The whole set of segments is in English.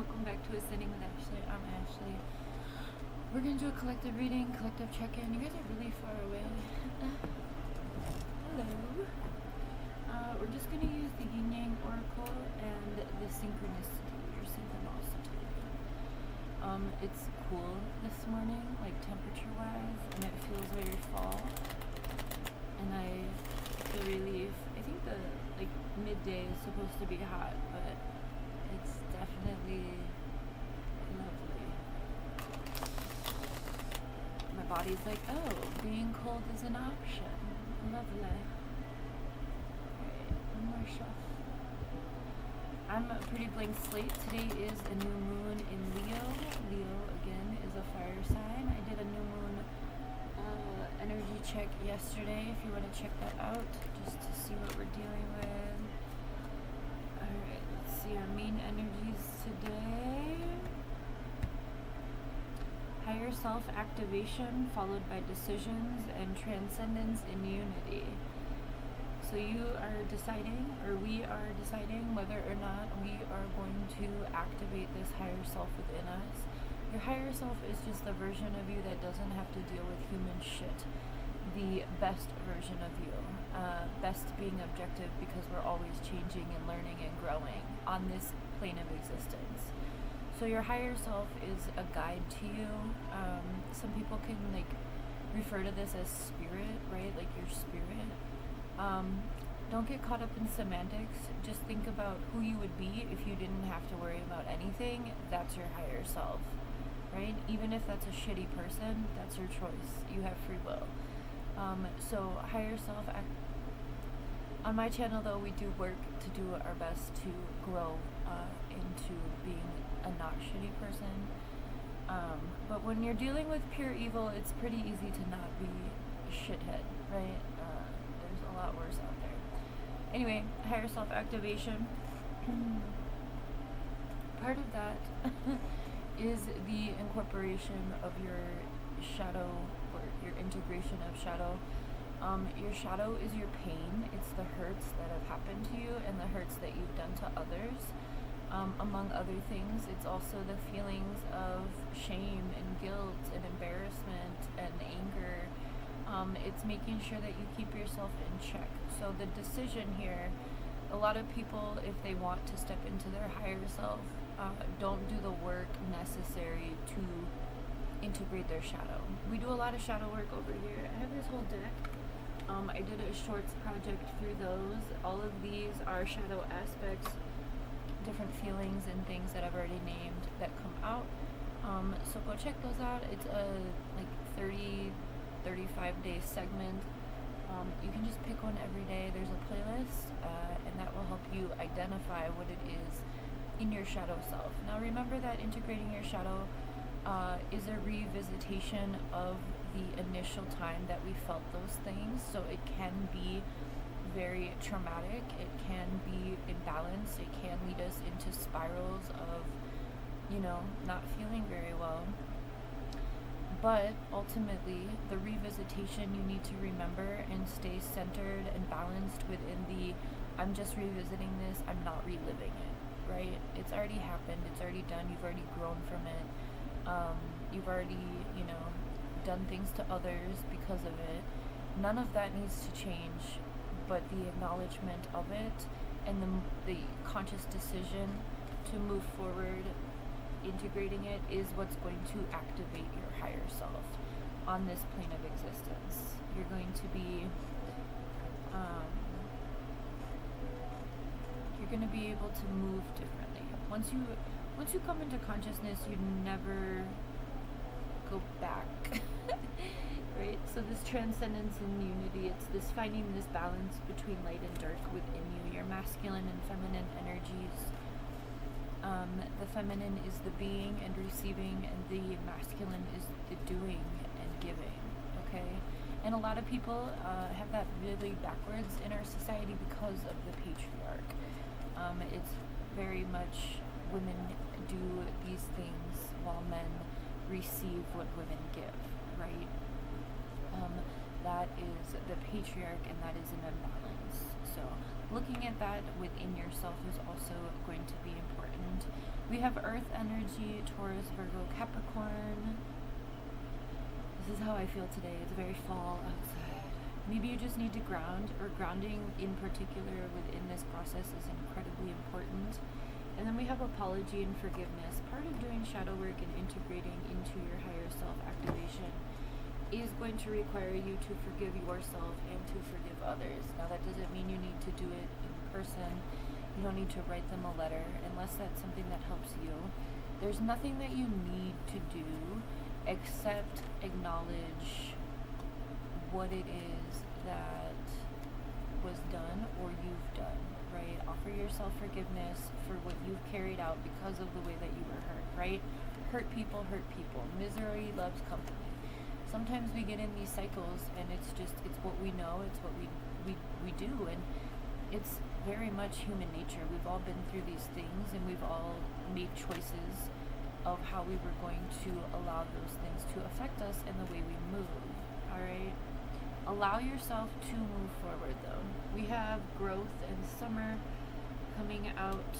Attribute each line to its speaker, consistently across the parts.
Speaker 1: welcome back to Ascending with Ashley. I'm Ashley. We're going to do a collective reading, collective check-in. You guys are really far away. Hello. We're just going to use the Yin Yang Oracle and the Synchronicity, or Synchronicity. It's cool this morning, like temperature-wise, and it feels very fall. And I feel relief. I think the midday is supposed to be hot, but it's definitely lovely. My body's like, oh, being cold is an option. Lovely. Alright, one more shuffle. I'm a pretty blank slate. Today is a new moon in Leo. Leo, again, is a fire sign. I did a new moon energy check yesterday, if you want to check that out, just to see what we're dealing with. Alright, let's see our main energies today. Higher self-activation followed by decisions and transcendence in unity. So you are deciding, or we are deciding, whether or not we are going to activate this higher self within us. Your higher self is just the version of you that doesn't have to deal with human shit. The best version of you. Best being objective, because we're always changing and learning and growing on this plane of existence. So your higher self is a guide to you. Some people can refer to this as spirit, right? Like your spirit. Don't get caught up in semantics. Just think about who you would be if you didn't have to worry about anything. That's your higher self, right? Even if that's a shitty person, that's your choice. You have free will. So higher self. On my channel, though, we do work to do our best to grow into being a not shitty person. But when you're dealing with pure evil, it's pretty easy to not be a shithead, right? There's a lot worse out there. Anyway, higher self-activation. Part of that is the incorporation of your shadow, or your integration of shadow. Your shadow is your pain. It's the hurts that have happened to you and the hurts that you've done to others. Among other things, it's also the feelings of shame and guilt and embarrassment and anger. It's making sure that you keep yourself in check. So the decision here, a lot of people, if they want to step into their higher self, don't do the work necessary to integrate their shadow. We do a lot of shadow work over here. I have this whole deck. I did a shorts project through those. All of these are shadow aspects, different feelings and things that I've already named that come out. So go check those out. It's a 35 day segment. You can just pick one every day. There's a playlist, and that will help you identify what it is in your shadow self. Now remember that integrating your shadow is a revisitation of the initial time that we felt those things. So it can be very traumatic, it can be imbalanced, it can lead us into spirals of, not feeling very well. But ultimately, the revisitation, you need to remember and stay centered and balanced within the, I'm just revisiting this, I'm not reliving it, right? It's already happened, it's already done, you've already grown from it. You've already, done things to others because of it. None of that needs to change, but the acknowledgement of it and the conscious decision to move forward, integrating it, is what's going to activate your higher self on this plane of existence. You're going to be, you're going to be able to move differently. Once you come into consciousness, you never go back. Right? So this transcendence and unity, it's this finding this balance between light and dark within you, your masculine and feminine energies. The feminine is the being and receiving, and the masculine is the doing and giving. Okay? And a lot of people have that really backwards in our society because of the patriarch. It's very much women do these things while men receive what women give, right? That is the patriarch, and that is an imbalance. So looking at that within yourself is also going to be important. We have Earth energy, Taurus, Virgo, Capricorn. This is how I feel today. It's very fall outside. Maybe you just need to ground, or grounding in particular within this process is incredibly important. And then we have apology and forgiveness. Part of doing shadow work and integrating into your higher self activation is going to require you to forgive yourself and to forgive others. Now that doesn't mean you need to do it in person. You don't need to write them a letter unless that's something that helps you. There's nothing that you need to do except acknowledge what it is that was done or you've done, right? Offer yourself forgiveness for what you've carried out because of the way that you were hurt, right? Hurt people hurt people. Misery loves company. Sometimes we get in these cycles and it's what we know, it's what we do, and it's very much human nature. We've all been through these things and we've all made choices of how we were going to allow those things to affect us and the way we move, all right? Allow yourself to move forward, though. We have growth and summer coming out.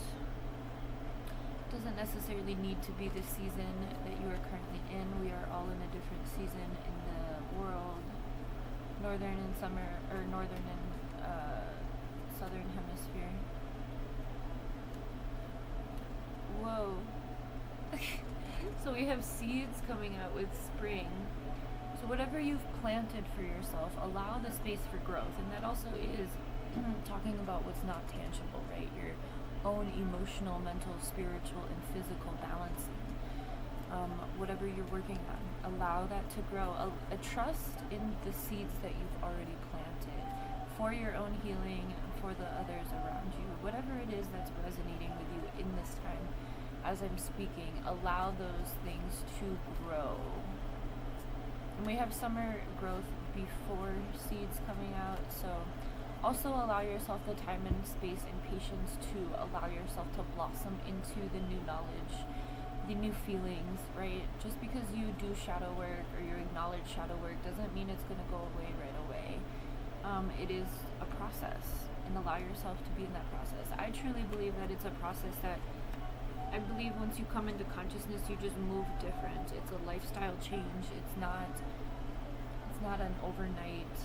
Speaker 1: Doesn't necessarily need to be the season that you are currently in. We are all in a different season in the world. Northern and summer, or northern and southern hemisphere. Whoa. So we have seeds coming out with spring. So whatever you've planted for yourself, allow the space for growth. And that also is talking about what's not tangible, right? Your own emotional, mental, spiritual, and physical balancing. Whatever you're working on, allow that to grow. A trust in the seeds that you've already planted for your own healing, for the others around you. Whatever it is that's resonating with you in this time, as I'm speaking, allow those things to grow. And we have summer growth before seeds coming out, so also allow yourself the time and space and patience to allow yourself to blossom into the new knowledge, the new feelings, right? Just because you do shadow work or you acknowledge shadow work doesn't mean it's going to go away right away. It is a process, and allow yourself to be in that process. I truly believe that it's a process that I believe once you come into consciousness, you just move different. It's a lifestyle change. It's not an overnight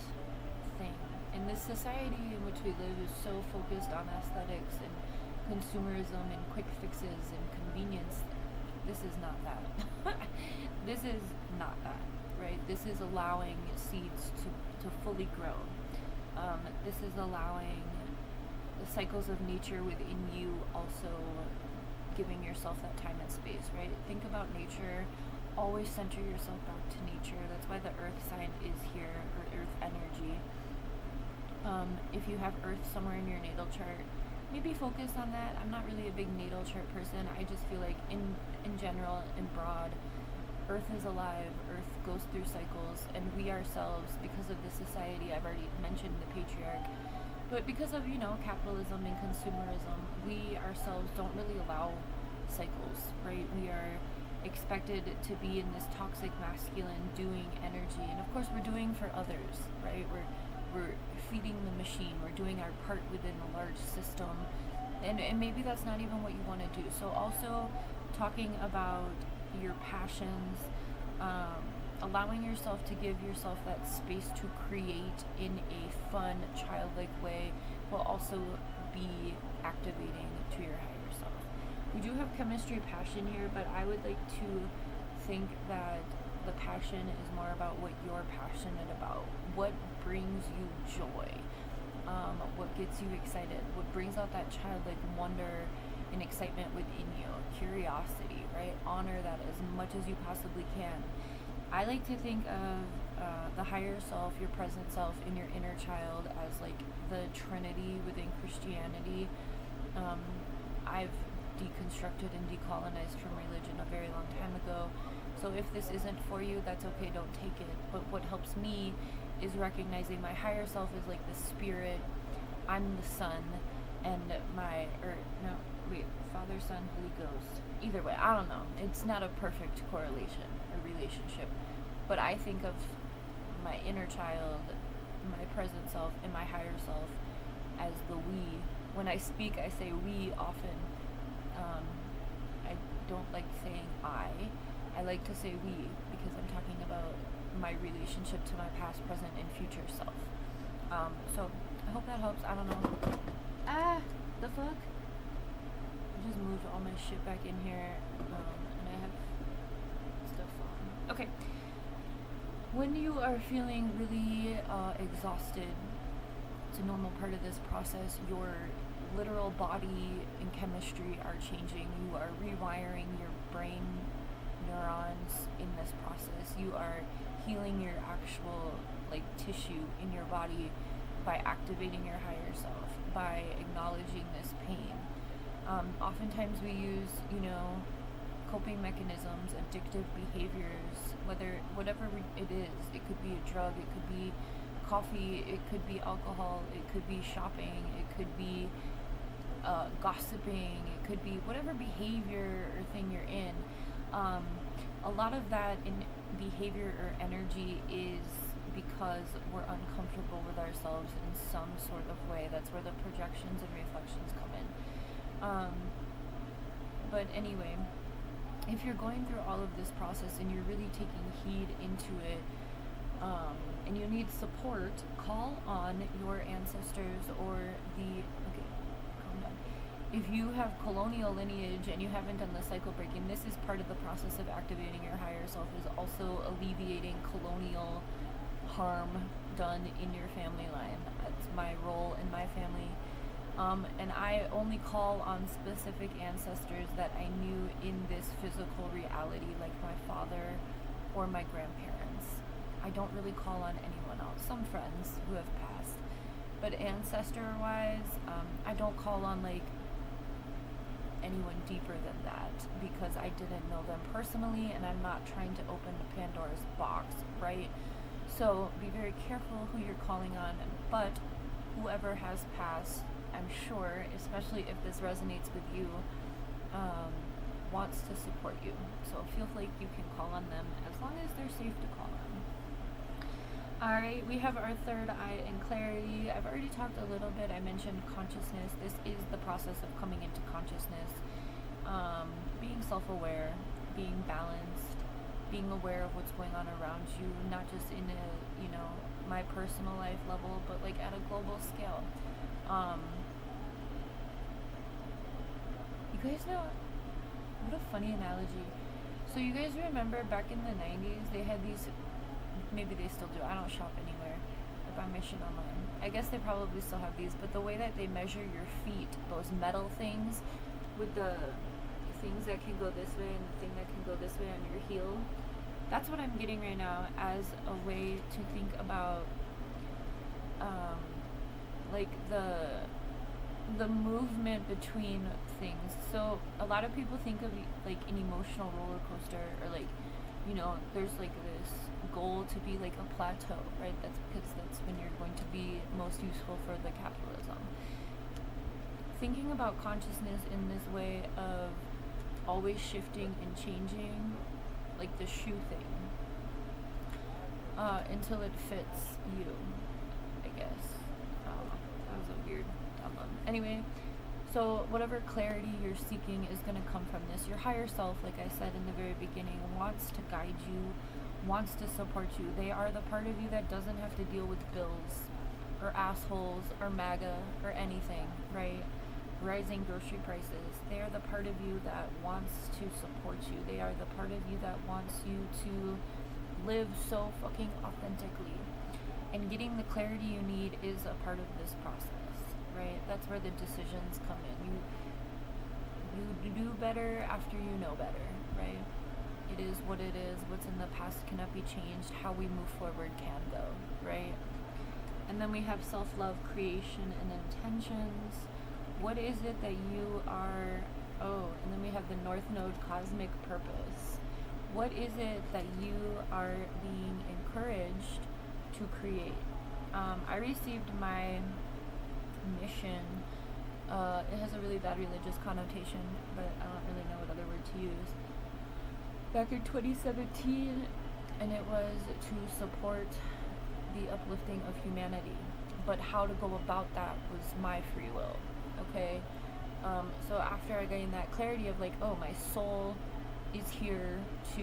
Speaker 1: thing. And this society in which we live is so focused on aesthetics and consumerism and quick fixes and convenience. This is not that. This is not that, right? This is allowing seeds to fully grow. This is allowing the cycles of nature within you also giving yourself that time and space, right? Think about nature. Always center yourself back to nature. That's why the earth sign is here, or earth energy. If you have earth somewhere in your natal chart, maybe focus on that. I'm not really a big natal chart person. I just feel like in general, in broad, earth is alive, earth goes through cycles, and we ourselves, because of the society, I've already mentioned the patriarch, but because of, capitalism and consumerism, we ourselves don't really allow cycles, right? We are expected to be in this toxic masculine doing energy, and of course we're doing for others, right? We're feeding the machine, we're doing our part within a large system, and maybe that's not even what you want to do. So also talking about your passions, allowing yourself to give yourself that space to create in a fun, childlike way will also be activating to your higher self. We do have chemistry passion here, but I would like to think that the passion is more about what you're passionate about, what brings you joy, what gets you excited, what brings out that childlike wonder and excitement within you, curiosity, right? Honor that as much as you possibly can. I like to think of the higher self, your present self, and your inner child as like the Trinity within Christianity. I've deconstructed and decolonized from religion a very long time ago. So if this isn't for you, that's okay, don't take it. But what helps me is recognizing my higher self is like the spirit. I'm the son, and Father, Son, Holy Ghost. Either way, I don't know. It's not a perfect correlation or relationship. But I think of my inner child, my present self, and my higher self as the we. When I speak, I say we often. I don't like saying I like to say we, because I'm talking about my relationship to my past, present, and future self. So I hope that helps. I don't know. The fuck? I just moved all my shit back in here, and I have stuff on. Okay. When you are feeling really exhausted, it's a normal part of this process. Your literal body and chemistry are changing. You are rewiring your brain neurons in this process. You are healing your actual tissue in your body by activating your higher self, by acknowledging this pain. Oftentimes we use, coping mechanisms, addictive behaviors, whatever it is. It could be a drug, it could be coffee, it could be alcohol, it could be shopping, it could be gossiping, it could be whatever behavior or thing you're in. A lot of that in behavior or energy is because we're uncomfortable with ourselves in some sort of way. That's where the projections and reflections come in. But anyway, if you're going through all of this process and you're really taking heed into it, and you need support, call on your ancestors or okay, calm down. If you have colonial lineage and you haven't done the cycle breaking, this is part of the process of activating your higher self, is also alleviating colonial harm done in your family line. That's my role in my family. And I only call on specific ancestors that I knew in this physical reality, like my father or my grandparents. I don't really call on anyone else. Some friends who have passed. But ancestor-wise, I don't call on anyone deeper than that, because I didn't know them personally and I'm not trying to open Pandora's box, right? So be very careful who you're calling on, but whoever has passed, I'm sure, especially if this resonates with you, wants to support you. So feel like you can call on them as long as they're safe to call on. Alright, we have our third eye and clarity. I've already talked a little bit. I mentioned consciousness. This is the process of coming into consciousness. Being self-aware, being balanced, being aware of what's going on around you, not just in a, my personal life level, but at a global scale. You guys know, what a funny analogy. So you guys remember back in the 90s, they had these, maybe they still do, I don't shop anywhere, I buy my shit online. I guess they probably still have these, but the way that they measure your feet, those metal things, with the things that can go this way and the thing that can go this way on your heel, that's what I'm getting right now as a way to think about the movement between things. So a lot of people think of an emotional roller coaster, or there's this goal to be a plateau, right? That's because that's when you're going to be most useful for the capitalism. Thinking about consciousness in this way of always shifting and changing, like the shoe thing, until it fits you, I guess. That was a weird dumb one. Anyway, so whatever clarity you're seeking is going to come from this. Your higher self, like I said in the very beginning, wants to guide you, wants to support you. They are the part of you that doesn't have to deal with bills or assholes or MAGA or anything, right? Rising grocery prices. They are the part of you that wants to support you. They are the part of you that wants you to live so fucking authentically. And getting the clarity you need is a part of this process, right? That's where the decisions come in. You do better after you know better, right? It is what it is. What's in the past cannot be changed. How we move forward can, though, right? And then we have self-love, creation, and intentions. What is it that you are... Oh, and then we have the North Node, cosmic purpose. What is it that you are being encouraged to create? I received my mission. It has a really bad religious connotation, but I don't really know what other word to use. Back in 2017, and it was to support the uplifting of humanity. But how to go about that was my free will, okay? So after I gained that clarity of like, oh, my soul is here to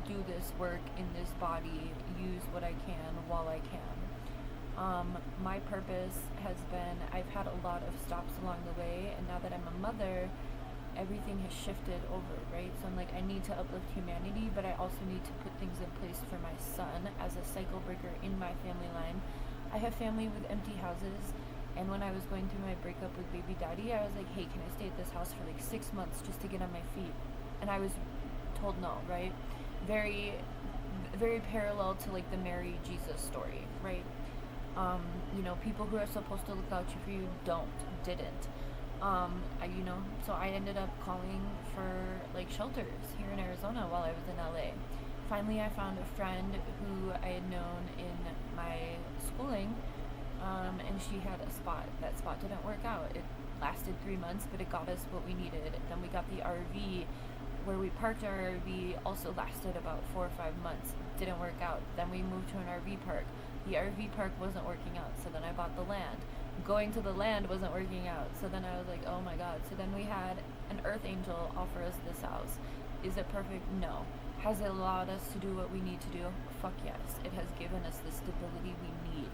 Speaker 1: do this work in this body, use what I can while I can. My purpose has been, I've had a lot of stops along the way, and now that I'm a mother, everything has shifted over, right? So I'm like, I need to uplift humanity, but I also need to put things in place for my son as a cycle breaker in my family line. I have family with empty houses, and when I was going through my breakup with baby daddy, I was like, hey, can I stay at this house for like 6 months just to get on my feet? And I was told no, right? Very, very parallel to like the Mary Jesus story, right? People who are supposed to look out for you didn't. So I ended up calling for like shelters here in Arizona while I was in LA. Finally, I found a friend who I had known in my schooling, and she had a spot. That spot didn't work out. It lasted 3 months, but it got us what we needed. Then we got the RV. Where we parked our RV also lasted about 4 or 5 months. Didn't work out. Then we moved to an RV park. The RV park wasn't working out, so then I bought the land. Going to the land wasn't working out, so then I was like, oh my god. So then we had an earth angel offer us this house. Is it perfect? No. Has it allowed us to do what we need to do? Fuck yes. It has given us the stability we need.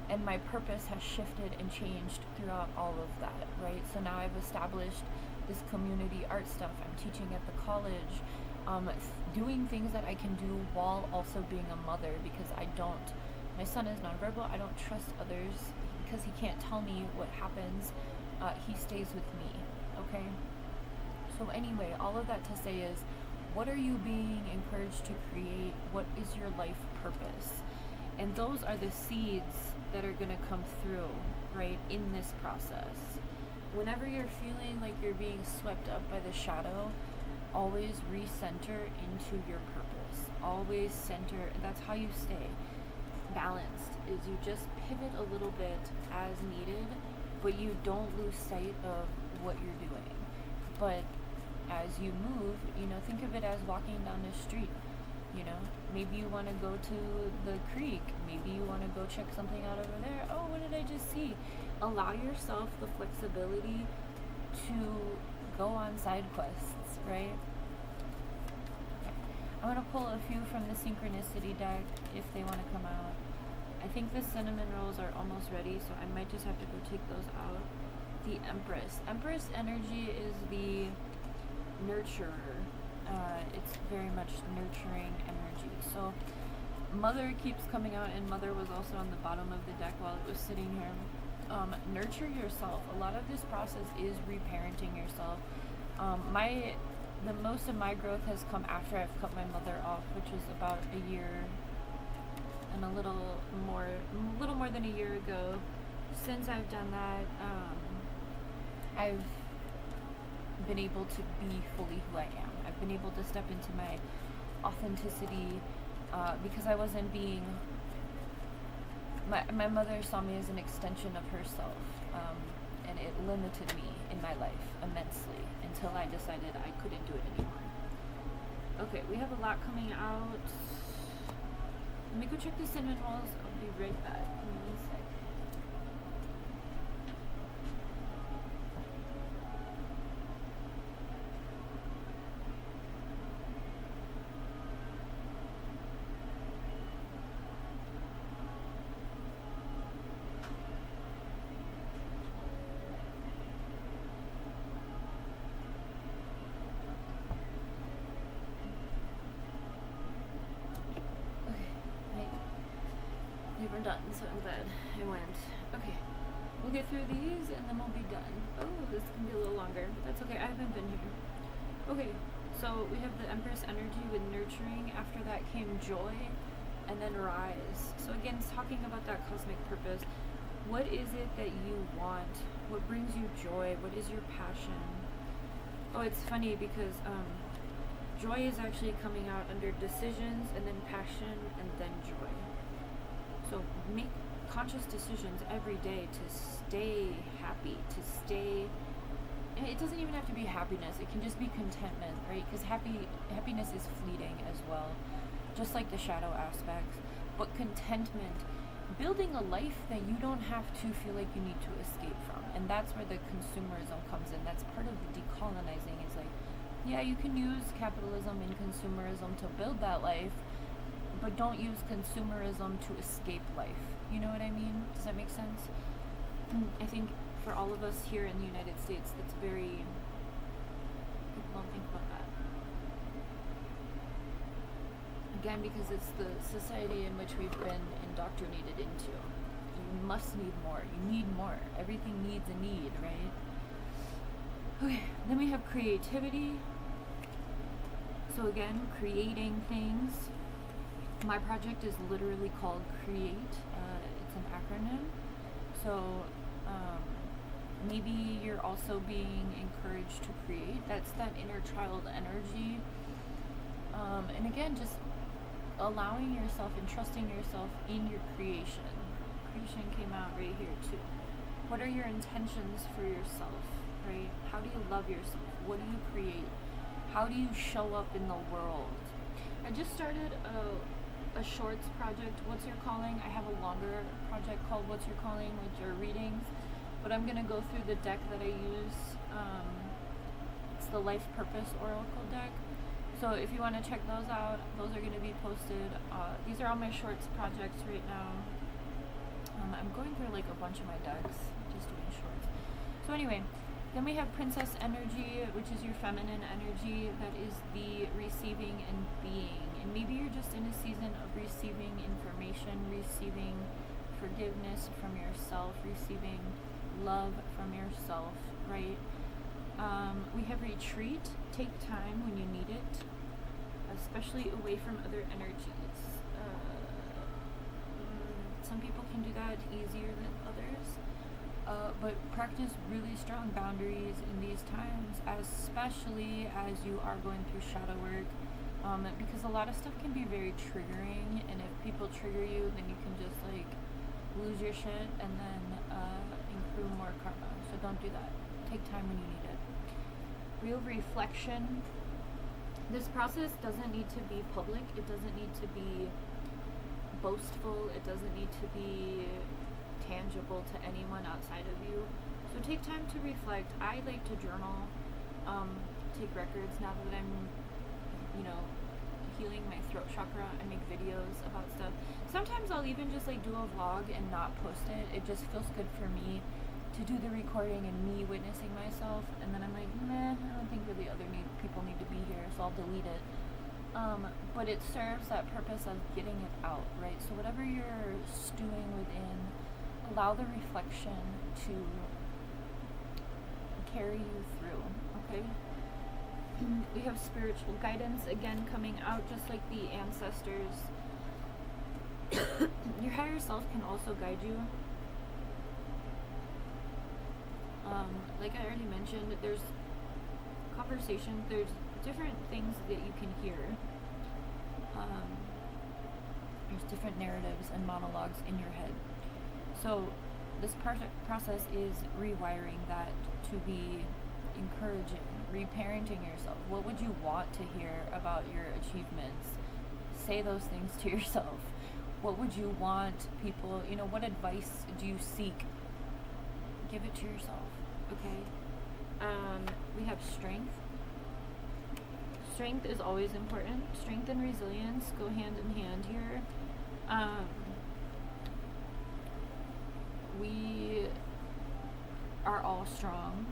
Speaker 1: And my purpose has shifted and changed throughout all of that, right? So now I've established this community art stuff. I'm teaching at the college, doing things that I can do while also being a mother, because my son is nonverbal. I don't trust others because he can't tell me what happens. He stays with me, okay? So anyway, all of that to say is, what are you being encouraged to create? What is your life purpose? And those are the seeds that are going to come through, right, in this process. Whenever you're feeling like you're being swept up by the shadow, always recenter into your purpose. Always center. That's how you stay balanced, is you just pivot a little bit as needed, but you don't lose sight of what you're doing. But as you move, think of it as walking down the street. Maybe you want to go to the creek. Maybe you want to go check something out over there. Oh, what did I just see? Allow yourself the flexibility to go on side quests, right? I'm going to pull a few from the Synchronicity deck if they want to come out. I think the cinnamon rolls are almost ready, so I might just have to go take those out. The Empress. Empress energy is the nurturer. It's very much nurturing energy. So Mother keeps coming out, and Mother was also on the bottom of the deck while it was sitting here. Nurture yourself. A lot of this process is reparenting yourself. The most of my growth has come after I've cut my mother off, which was about a year and a little more than a year ago. Since I've done that, I've been able to be fully who I am. I've been able to step into my authenticity because I wasn't being. My mother saw me as an extension of herself, and it limited me in my life immensely until I decided I couldn't do it anymore. Okay, we have a lot coming out. Let me go check the cinnamon rolls. I'll be right back. Give me 1 sec. We're done, so I'm glad I went. Okay, we'll get through these and then we'll be done. Oh, this can be a little longer, but that's okay. I haven't been here. Okay, so we have the Empress energy with nurturing. After that came joy, and then rise. So again, it's talking about that cosmic purpose. What is it that you want? What brings you joy? What is your passion? Oh, it's funny because joy is actually coming out under decisions, and then passion, and then joy. So make conscious decisions every day to stay happy, to stay. And it doesn't even have to be happiness. It can just be contentment, right? Because happiness is fleeting as well, just like the shadow aspects. But contentment building a life that you don't have to feel like you need to escape from. And that's where the consumerism comes in. That's part of the decolonizing, is like, yeah, you can use capitalism and consumerism to build that life, but don't use consumerism to escape life. You know what I mean? Does that make sense? I think for all of us here in the United States, that's very, people don't think about that. Again, because it's the society in which we've been indoctrinated into. You must need more. You need more. Everything needs a need, right? Okay, then we have creativity. So again, creating things. My project is literally called Create. It's an acronym. So maybe you're also being encouraged to create. That's that inner child energy. And again, just allowing yourself and trusting yourself in your creation. Creation came out right here too. What are your intentions for yourself, right? How do you love yourself? What do you create? How do you show up in the world? I just started a shorts project, What's Your Calling? I have a longer project called What's Your Calling, which are readings, but I'm going to go through the deck that I use. It's the Life Purpose Oracle deck. So if you want to check those out, those are going to be posted. These are all my shorts projects right now. I'm going through like a bunch of my decks, just doing shorts. So anyway, then we have Princess Energy, which is your feminine energy. That is the receiving and being. And maybe you're just in a season of receiving information, receiving forgiveness from yourself, receiving love from yourself, right? We have retreat. Take time when you need it, especially away from other energies. Some people can do that easier than others, but practice really strong boundaries in these times, especially as you are going through shadow work, because a lot of stuff can be very triggering, and if people trigger you, then you can just like lose your shit and then accrue more karma. So don't do that. Take time when you need it. Real reflection. This process doesn't need to be public. It doesn't need to be boastful. It doesn't need to be tangible to anyone outside of you. So take time to reflect. I like to journal, take records. Now that I'm, healing my throat chakra, I make videos about stuff. Sometimes I'll even just like do a vlog and not post it. It just feels good for me to do the recording and me witnessing myself, and then I'm like, I don't think really other people need to be here, so I'll delete it. But it serves that purpose of getting it out, right? So whatever you're stewing within, allow the reflection to carry you through, okay? We have spiritual guidance, again, coming out just like the ancestors. Your higher self can also guide you. Like I already mentioned, there's conversation, there's different things that you can hear. There's different narratives and monologues in your head. So this process is rewiring that to be encouraging, reparenting yourself. What would you want to hear about your achievements? Say those things to yourself. What would you want people, what advice do you seek? Give it to yourself, okay? We have strength. Strength is always important. Strength and resilience go hand in hand here. We are all strong.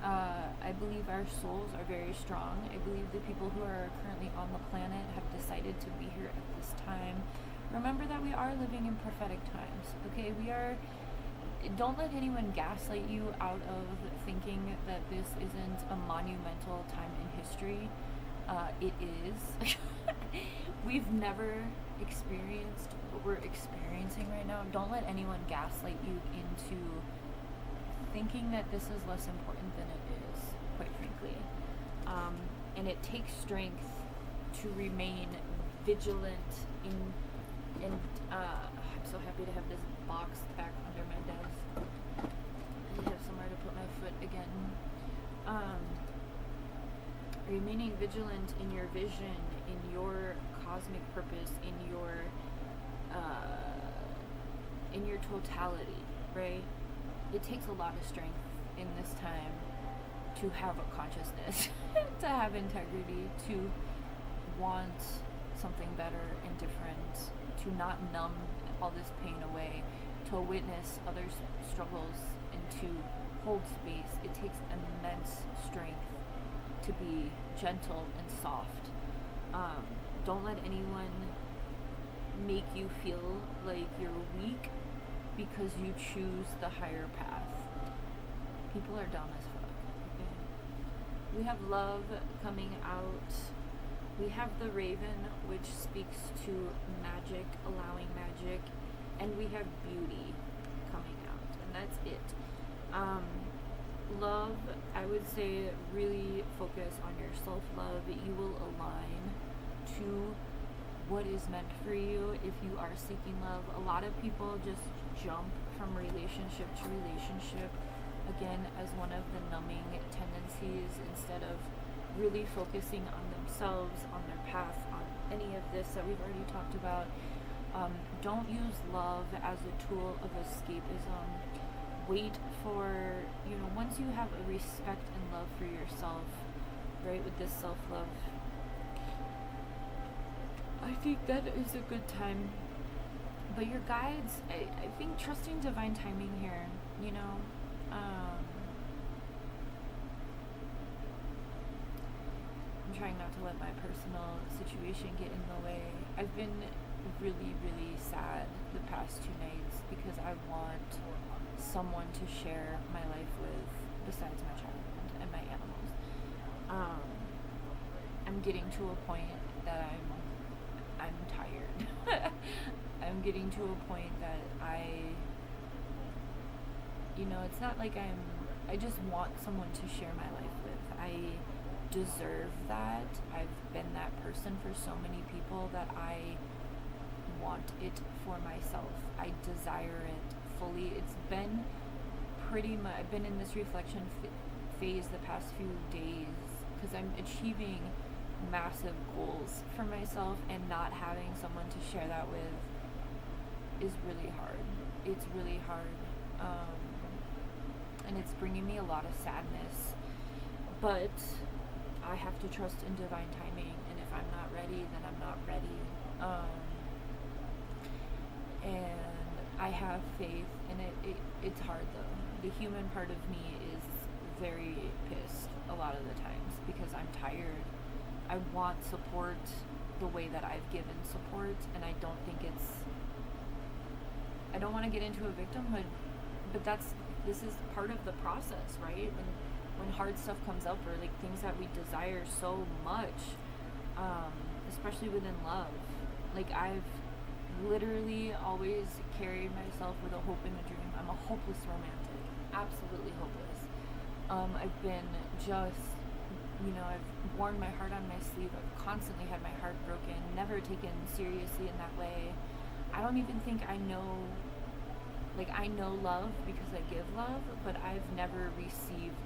Speaker 1: I believe our souls are very strong. I believe the people who are currently on the planet have decided to be here at this time. Remember that we are living in prophetic times, okay? Don't let anyone gaslight you out of thinking that this isn't a monumental time in history. It is. We've never experienced what we're experiencing right now. Don't let anyone gaslight you into thinking that this is less important than it is, quite frankly. And it takes strength to remain vigilant and I'm so happy to have this box back under my desk. I have somewhere to put my foot again. Remaining vigilant in your vision, in your cosmic purpose, in your in your totality, right? It takes a lot of strength in this time to have a consciousness, to have integrity, to want something better and different, to not numb all this pain away, to witness others' struggles and to hold space. It takes immense strength to be gentle and soft. Don't let anyone make you feel like you're weak because you choose the higher path. People are dumb as fuck. Okay? We have love coming out. We have the raven, which speaks to magic, allowing magic, and we have beauty coming out, and that's it. Love, I would say, really focus on your self-love. You will align to what is meant for you if you are seeking love. A lot of people just jump from relationship to relationship, again, as one of the numbing tendencies, instead of really focusing on themselves, on their path, on any of this that we've already talked about. Don't use love as a tool of escapism. Wait for, once you have a respect and love for yourself, right, with this self-love, I think that is a good time. But your guides, I think trusting divine timing here, I'm trying not to let my personal situation get in the way. I've been really, really sad the past 2 nights because I want someone to share my life with besides my child and my animals. I'm getting to a point that I'm tired. I'm getting to a point that it's not like I just want someone to share my life with. I deserve that. I've been that person for so many people that I want it for myself. I desire it fully. It's been pretty much, I've been in this reflection phase the past few days because I'm achieving massive goals for myself, and not having someone to share that with is really hard. It's really hard. And it's bringing me a lot of sadness. But I have to trust in divine timing, and if I'm not ready, then I'm not ready. And I have faith, and it's hard though. The human part of me is very pissed a lot of the times because I'm tired. I want support the way that I've given support, and I don't want to get into a victimhood, but this is part of the process, right? When hard stuff comes up, or like things that we desire so much, especially within love. Like, I've literally always carried myself with a hope and a dream. I'm a hopeless romantic, absolutely hopeless. I've been just, I've worn my heart on my sleeve. I've constantly had my heart broken, never taken seriously in that way. I don't even think I know love because I give love, but I've never received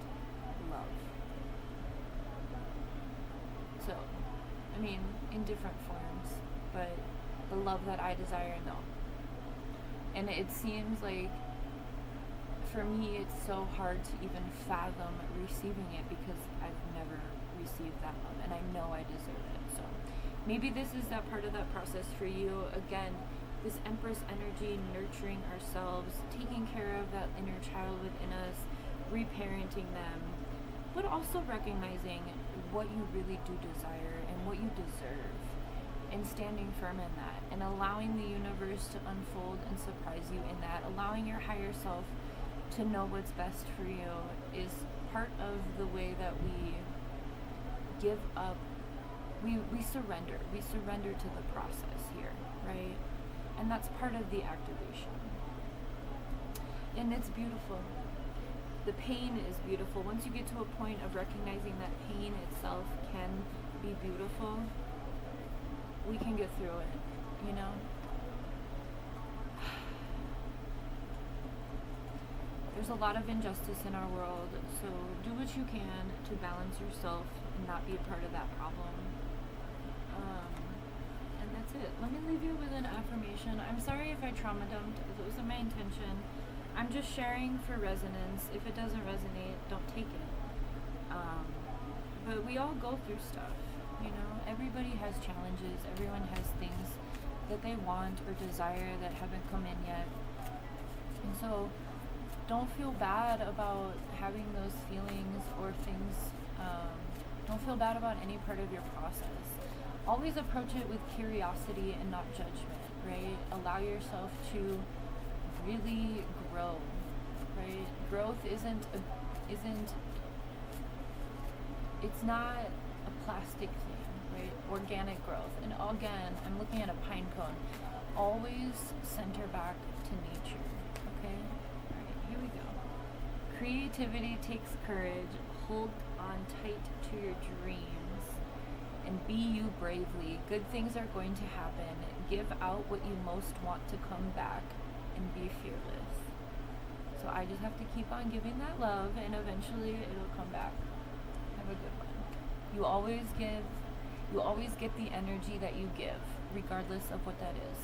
Speaker 1: love. So, in different forms, but the love that I desire, no. And it seems like, for me, it's so hard to even fathom receiving it because I've never received that love, and I know I deserve it. So maybe this is that part of that process for you. Again, this Empress energy, nurturing ourselves, taking care of that inner child within us, reparenting them, but also recognizing what you really do desire and what you deserve, and standing firm in that, and allowing the universe to unfold and surprise you in that. Allowing your higher self to know what's best for you is part of the way that we give up. We surrender to the process here, right? And that's part of the activation. And it's beautiful. The pain is beautiful. Once you get to a point of recognizing that pain itself can be beautiful, we can get through it, There's a lot of injustice in our world, so do what you can to balance yourself and not be a part of that problem. And And that's it. Let me leave you with an affirmation. I'm sorry if I trauma dumped. It wasn't my intention. I'm just sharing for resonance. If it doesn't resonate, don't take it. But we all go through stuff, you know? Everybody has challenges. Everyone has things that they want or desire that haven't come in yet. And so don't feel bad about having those feelings or things. Don't feel bad about any part of your process. Always approach it with curiosity and not judgment, right? Allow yourself to really grow, right? Growth it's not a plastic thing, right? Organic growth. And again, I'm looking at a pine cone. Always center back to nature, okay? All right, here we go. Creativity takes courage. Hold on tight to your dreams and be you bravely. Good things are going to happen. Give out what you most want to come back and be fearless. So I just have to keep on giving that love and eventually it'll come back. Have a good one. You always get the energy that you give, regardless of what that is.